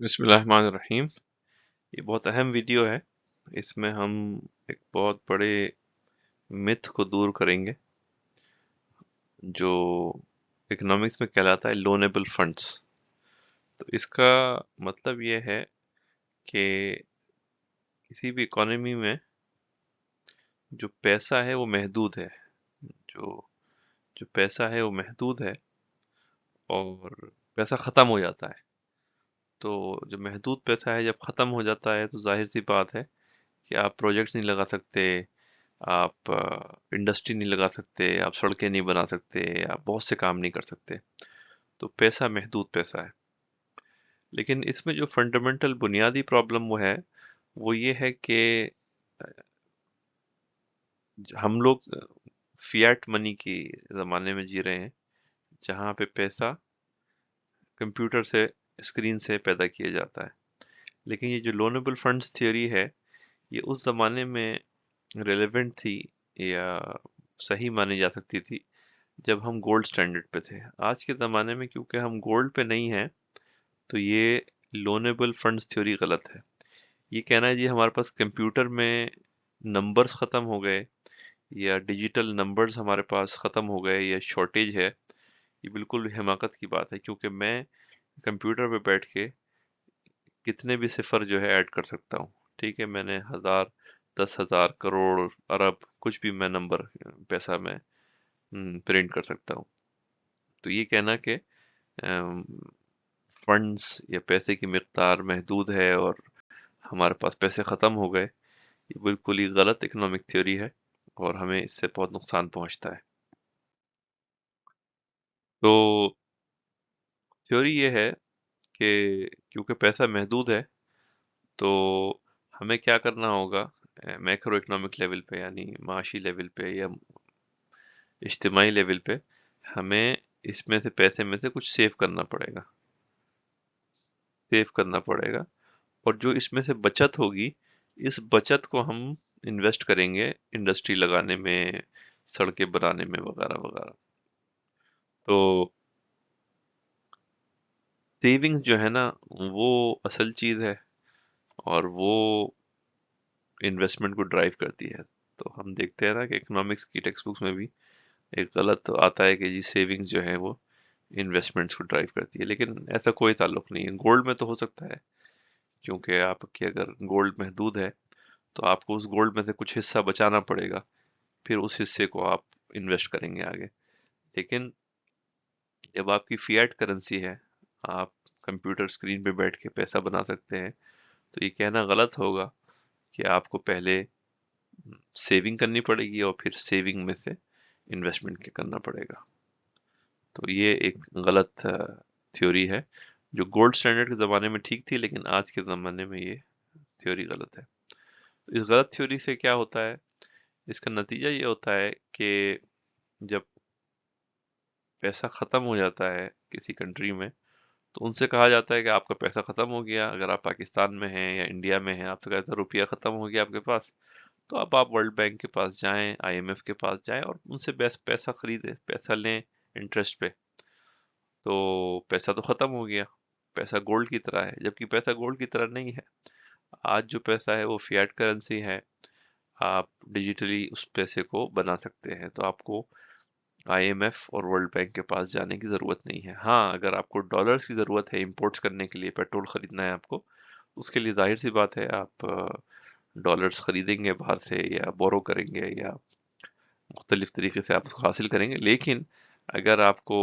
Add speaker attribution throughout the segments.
Speaker 1: बिस्मिल्लाहिर्रहमानिर्रहीम। ये बहुत अहम वीडियो है। इसमें हम एक बहुत बड़े मिथ को दूर करेंगे जो इकोनॉमिक्स में कहलाता है लोनेबल फंड्स। तो इसका मतलब ये है कि किसी भी इकोनॉमी में जो पैसा है वो महदूद है। जो जो पैसा है वो महदूद है और पैसा ख़त्म हो जाता है। तो जो महदूद पैसा है जब ख़त्म हो जाता है तो जाहिर सी बात है कि आप प्रोजेक्ट्स नहीं लगा सकते, आप इंडस्ट्री नहीं लगा सकते, आप सड़कें नहीं बना सकते, आप बहुत से काम नहीं कर सकते। तो पैसा महदूद पैसा है। लेकिन इसमें जो फंडामेंटल बुनियादी प्रॉब्लम वो है, वो ये है कि हम लोग फिएट मनी की ज़माने में जी रहे हैं, जहाँ पे पैसा कंप्यूटर से, स्क्रीन से पैदा किया जाता है। लेकिन ये जो लोनेबल फंड्स थ्योरी है, ये उस ज़माने में रिलेवेंट थी या सही मानी जा सकती थी जब हम गोल्ड स्टैंडर्ड पे थे। आज के ज़माने में क्योंकि हम गोल्ड पे नहीं हैं, तो ये लोनेबल फंड्स थ्योरी गलत है। ये कहना है जी हमारे पास कंप्यूटर में नंबर्स ख़त्म हो गए या डिजिटल नंबर्स हमारे पास ख़त्म हो गए या शॉर्टेज है, ये बिल्कुल हिमाकत की बात है क्योंकि मैं कंप्यूटर पे बैठ के कितने भी सिफर जो है ऐड कर सकता हूँ। ठीक है, मैंने हज़ार, 10,000, करोड़, अरब, कुछ भी मैं नंबर पैसा में प्रिंट कर सकता हूँ। तो ये कहना कि फंड्स या पैसे की मिकदार महदूद है और हमारे पास पैसे ख़त्म हो गए, ये बिल्कुल ही गलत इकोनॉमिक थ्योरी है और हमें इससे बहुत नुकसान पहुंचता है। तो थ्योरी ये है कि क्योंकि पैसा महदूद है, तो हमें क्या करना होगा मैक्रो इकोनॉमिक लेवल पे यानी माशी लेवल पे या इज्तिमाई लेवल पे, हमें इसमें से पैसे में से कुछ सेव करना पड़ेगा। सेव करना पड़ेगा और जो इसमें से बचत होगी, इस बचत को हम इन्वेस्ट करेंगे इंडस्ट्री लगाने में, सड़कें बनाने में वगैरह वगैरह। तो सेविंग्स जो है ना, वो असल चीज है और वो इन्वेस्टमेंट को ड्राइव करती है। तो हम देखते हैं ना कि इकोनॉमिक्स की टेक्स्ट बुक्स में भी एक गलत आता है कि जी सेविंग्स जो है वो इन्वेस्टमेंट्स को ड्राइव करती है, लेकिन ऐसा कोई ताल्लुक नहीं है। गोल्ड में तो हो सकता है, क्योंकि आपकी अगर गोल्ड महदूद है तो आपको उस गोल्ड में से कुछ हिस्सा बचाना पड़ेगा, फिर उस हिस्से को आप इन्वेस्ट करेंगे आगे। लेकिन जब आपकी फिएट करेंसी है, आप कंप्यूटर स्क्रीन पे बैठ के पैसा बना सकते हैं, तो ये कहना गलत होगा कि आपको पहले सेविंग करनी पड़ेगी और फिर सेविंग में से इन्वेस्टमेंट करना पड़ेगा। तो ये एक गलत थ्योरी है जो गोल्ड स्टैंडर्ड के ज़माने में ठीक थी, लेकिन आज के ज़माने में ये थ्योरी गलत है। इस गलत थ्योरी से क्या होता है, इसका नतीजा ये होता है कि जब पैसा ख़त्म हो जाता है किसी कंट्री में, तो उनसे कहा जाता है कि आपका पैसा ख़त्म हो गया। अगर आप पाकिस्तान में हैं या इंडिया में हैं, आप तो कहते हैं रुपया ख़त्म हो गया आपके पास, तो अब आप वर्ल्ड बैंक के पास जाएं, आईएमएफ के पास जाएं और उनसे बेस्ट पैसा खरीदें, पैसा लें इंटरेस्ट पे। तो पैसा तो ख़त्म हो गया, पैसा गोल्ड की तरह है, जबकि पैसा गोल्ड की तरह नहीं है। आज जो पैसा है वो फिएट करेंसी है, आप डिजिटली उस पैसे को बना सकते हैं, तो आपको आईएमएफ और वर्ल्ड बैंक के पास जाने की ज़रूरत नहीं है। हाँ, अगर आपको डॉलर्स की ज़रूरत है इंपोर्ट्स करने के लिए, पेट्रोल खरीदना है आपको, उसके लिए जाहिर सी बात है आप डॉलर्स खरीदेंगे बाहर से या बोरो करेंगे या मुख्तलिफ तरीके से आप उसको हासिल करेंगे। लेकिन अगर आपको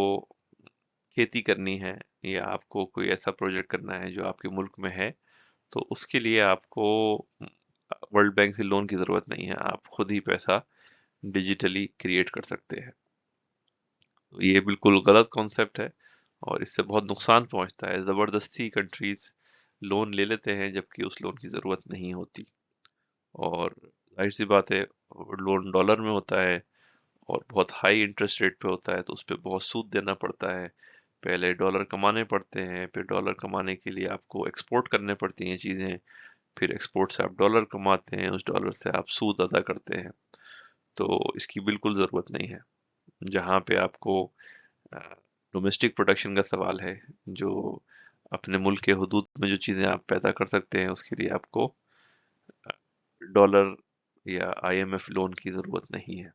Speaker 1: खेती करनी है या आपको कोई ऐसा प्रोजेक्ट करना है जो आपके मुल्क में है, तो उसके लिए आपको वर्ल्ड बैंक से लोन की ज़रूरत नहीं है, आप खुद ही पैसा डिजिटली क्रिएट कर सकते हैं। तो ये बिल्कुल गलत कॉन्सेप्ट है और इससे बहुत नुकसान पहुंचता है। ज़बरदस्ती कंट्रीज लोन ले लेते हैं जबकि उस लोन की ज़रूरत नहीं होती और जाहिर सी बात है, लोन डॉलर में होता है और बहुत हाई इंटरेस्ट रेट पे होता है, तो उस पे बहुत सूद देना पड़ता है। पहले डॉलर कमाने पड़ते हैं, फिर डॉलर कमाने के लिए आपको एक्सपोर्ट करने पड़ती हैं चीज़ें, फिर एक्सपोर्ट से आप डॉलर कमाते हैं, उस डॉलर से आप सूद अदा करते हैं। तो इसकी बिल्कुल ज़रूरत नहीं है। जहाँ पे आपको डोमेस्टिक प्रोडक्शन का सवाल है, जो अपने मुल्क के हुदूद में जो चीज़ें आप पैदा कर सकते हैं उसके लिए आपको डॉलर या आईएमएफ लोन की ज़रूरत नहीं है।